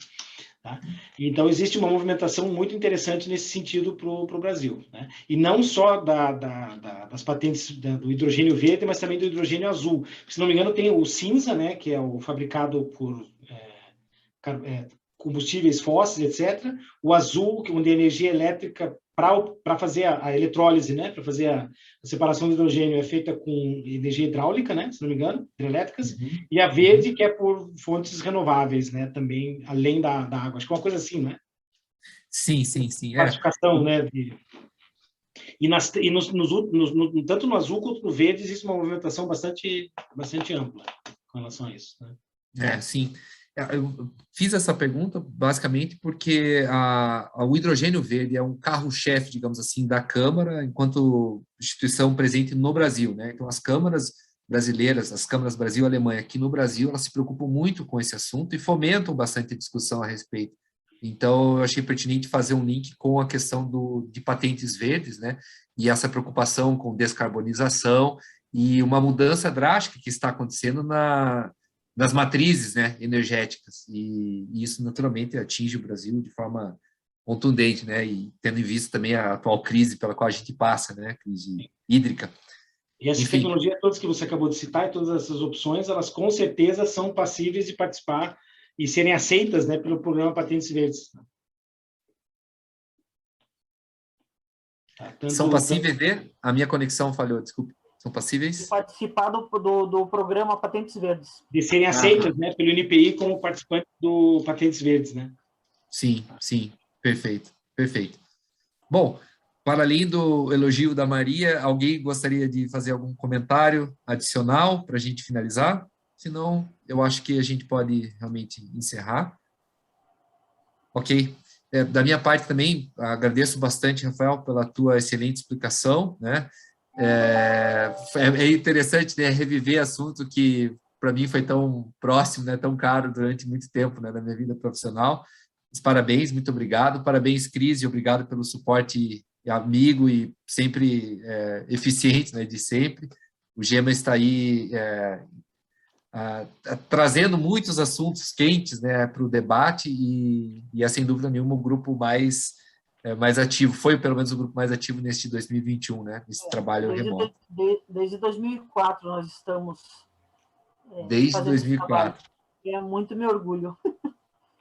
Tá? Então, existe uma movimentação muito interessante nesse sentido para o Brasil, né? E não só das patentes do hidrogênio verde, mas também do hidrogênio azul. Se não me engano, tem o cinza, né, que é o fabricado por combustíveis fósseis, etc. O azul, onde a energia elétrica para fazer a eletrólise, né, para fazer a separação do hidrogênio é feita com energia hidráulica, né, se não me engano, hidrelétricas, e a verde que é por fontes renováveis, né, também além da água. Acho que é uma coisa assim, né? Sim. Classificação, né? Tanto no azul quanto no verde existe uma movimentação bastante ampla com relação a isso, né? Sim. Eu fiz essa pergunta basicamente porque o hidrogênio verde é um carro-chefe, digamos assim, da Câmara, enquanto instituição presente no Brasil, né? Então, as câmaras brasileiras, as câmaras Brasil e Alemanha aqui no Brasil, elas se preocupam muito com esse assunto e fomentam bastante a discussão a respeito. Então, eu achei pertinente fazer um link com a questão de patentes verdes, né? E essa preocupação com descarbonização e uma mudança drástica que está acontecendo nas matrizes, né, energéticas, e isso naturalmente atinge o Brasil de forma contundente, né, e tendo em vista também a atual crise pela qual a gente passa, né, crise hídrica. E essas tecnologias todas que você acabou de citar, e todas essas opções, elas com certeza são passíveis de participar e serem aceitas, né, pelo programa Patentes Verdes. São passíveis de... A minha conexão falhou, desculpe. São passíveis? De participar do programa Patentes Verdes. De serem aceitas, né, pelo INPI como participante do Patentes Verdes, né? Sim. Perfeito. Bom, para além do elogio da Maria, alguém gostaria de fazer algum comentário adicional para a gente finalizar? Senão, eu acho que a gente pode realmente encerrar. Ok. Da minha parte também, agradeço bastante, Rafael, pela tua excelente explicação, né? É interessante, né, reviver assunto que para mim foi tão próximo, né, tão caro durante muito tempo, né, da minha vida profissional. Mas parabéns, muito obrigado. Parabéns, Cris, e obrigado pelo suporte amigo e sempre eficiente, né, de sempre. O GEMA está aí trazendo muitos assuntos quentes, né, para o debate e é, sem dúvida nenhuma, o grupo mais ativo, foi pelo menos o grupo mais ativo neste 2021, né, nesse trabalho remoto. Desde 2004 nós estamos desde fazendo esse trabalho. 2004. É muito meu orgulho.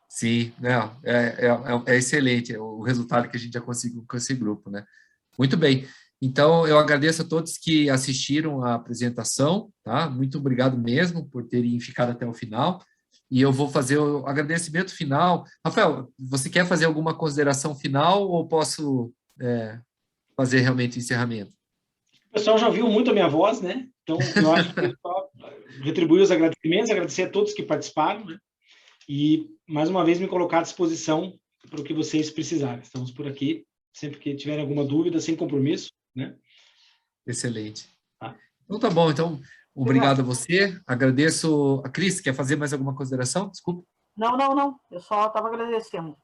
Sim, não, é excelente o resultado que a gente já conseguiu com esse grupo, né? Muito bem. Então, eu agradeço a todos que assistiram à apresentação, tá? Muito obrigado mesmo por terem ficado até o final. E eu vou fazer o agradecimento final. Rafael, você quer fazer alguma consideração final ou posso fazer realmente o encerramento? O pessoal já ouviu muito a minha voz, né? Então, eu acho que só retribuir os agradecimentos, agradecer a todos que participaram, né? E, mais uma vez, me colocar à disposição para o que vocês precisarem. Estamos por aqui, sempre que tiverem alguma dúvida, sem compromisso, né? Excelente. Tá. Então, tá bom. Então, obrigado a você. Agradeço. A Cris, quer fazer mais alguma consideração? Desculpa. Não. Eu só estava agradecendo.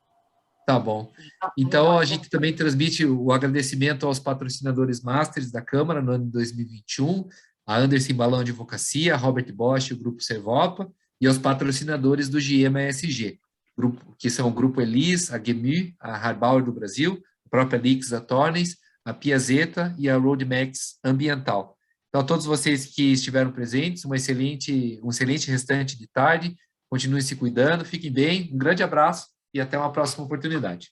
Tá bom. Então, a gente também transmite o agradecimento aos patrocinadores Masters da Câmara no ano de 2021, a Anderson Balão Advocacia, a Robert Bosch, o Grupo Servopa, e aos patrocinadores do GIEMA ESG, que são o Grupo Elis, a GEMU, a Harbauer do Brasil, a própria Lix Attorneys, a Piazeta e a Roadmax Ambiental. Então, a todos vocês que estiveram presentes, um excelente restante de tarde, continuem se cuidando, fiquem bem, um grande abraço e até uma próxima oportunidade.